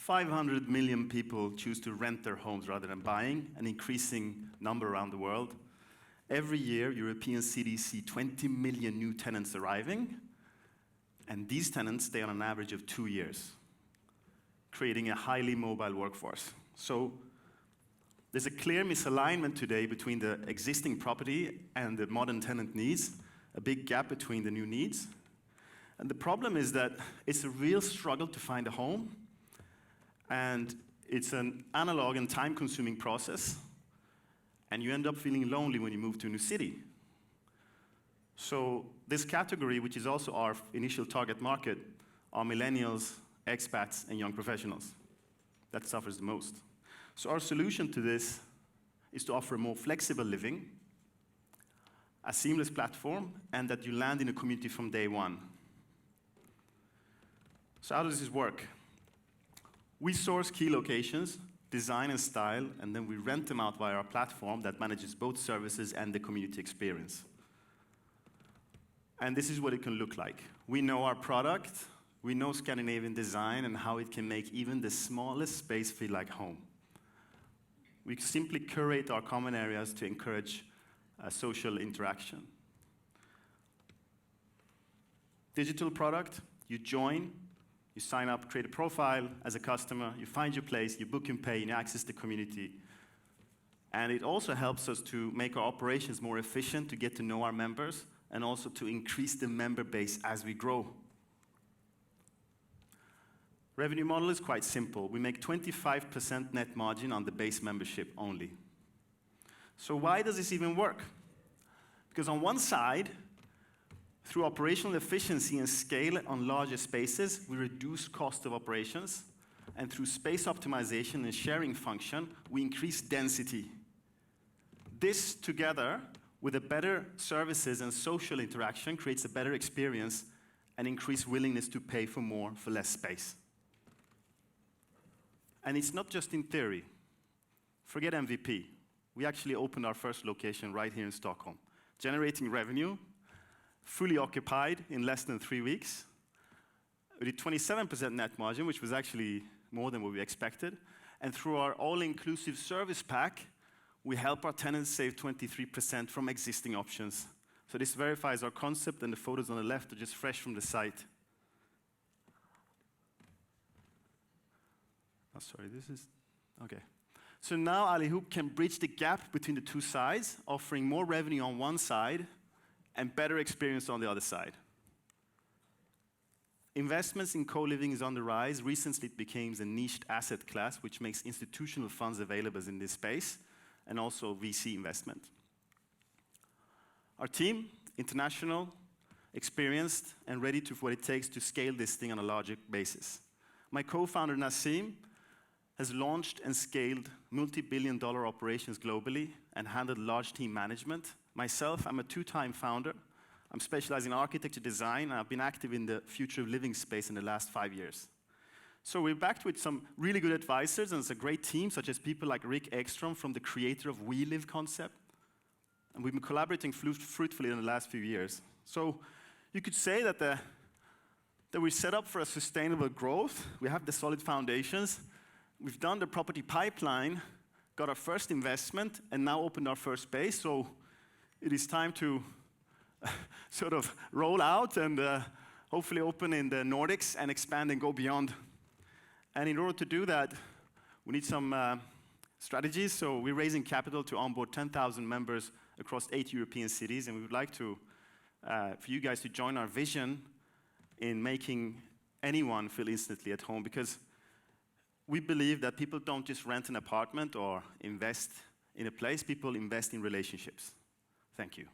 500 million people choose to rent their homes rather than buying, an increasing number around the world. Every year, European cities see 20 million new tenants arriving, and these tenants stay on an average of 2 years, creating a highly mobile workforce. So there's a clear misalignment today between the existing property and the modern tenant needs, a big gap between the new needs. And the problem is that it's a real struggle to find a home, and it's an analog and time-consuming process, and you end up feeling lonely when you move to a new city. So this category, which is also our initial target market, are millennials, expats, and young professionals. That suffers the most. So our solution to this is to offer a more flexible living, a seamless platform, and that you land in a community from day one. So how does this work? We source key locations, design and style, and then we rent them out via our platform that manages both services and the community experience. And this is what it can look like. We know our product, we know Scandinavian design and how it can make even the smallest space feel like home. We simply curate our common areas to encourage social interaction. Digital product, you join, you sign up, create a profile as a customer, you find your place, you book and pay, and you access the community. And it also helps us to make our operations more efficient, to get to know our members, and also to increase the member base as we grow. Revenue model is quite simple. We make 25% net margin on the base membership only. So why does this even work? Because on one side, through operational efficiency and scale on larger spaces, we reduce cost of operations, and through space optimization and sharing function, we increase density. This, together with a better services and social interaction, creates a better experience and increased willingness to pay for more for less space. And it's not just in theory. Forget MVP. We actually opened our first location right here in Stockholm, generating revenue, fully occupied in less than 3 weeks. We did 27% net margin, which was actually more than what we expected. And through our all-inclusive service pack, we help our tenants save 23% from existing options. So this verifies our concept, and the photos on the left are just fresh from the site. Oh, sorry, this is, okay. So now Allihoop can bridge the gap between the two sides, offering more revenue on one side and better experience on the other side. Investments in co-living is on the rise. Recently, it became a niched asset class, which makes institutional funds available in this space, and also VC investment. Our team, international, experienced, and ready to what it takes to scale this thing on a larger basis. My co-founder, Nassim, has launched and scaled multi-billion-dollar operations globally and handled large team management. Myself, I'm a 2-time founder. I'm specialized in architecture design, and I've been active in the future of living space in the last 5 years. So we're backed with some really good advisors, and it's a great team, such as people like Rick Ekstrom from the creator of We Live concept. And we've been collaborating fruitfully in the last few years. So you could say that we're set up for a sustainable growth. We have the solid foundations. We've done the property pipeline, got our first investment, and now opened our first space. So it is time to sort of roll out and hopefully open in the Nordics and expand and go beyond. And in order to do that, we need some strategies. So we're raising capital to onboard 10,000 members across 8 European cities, and we would like to, for you guys to join our vision in making anyone feel instantly at home, because we believe that people don't just rent an apartment or invest in a place, people invest in relationships. Thank you.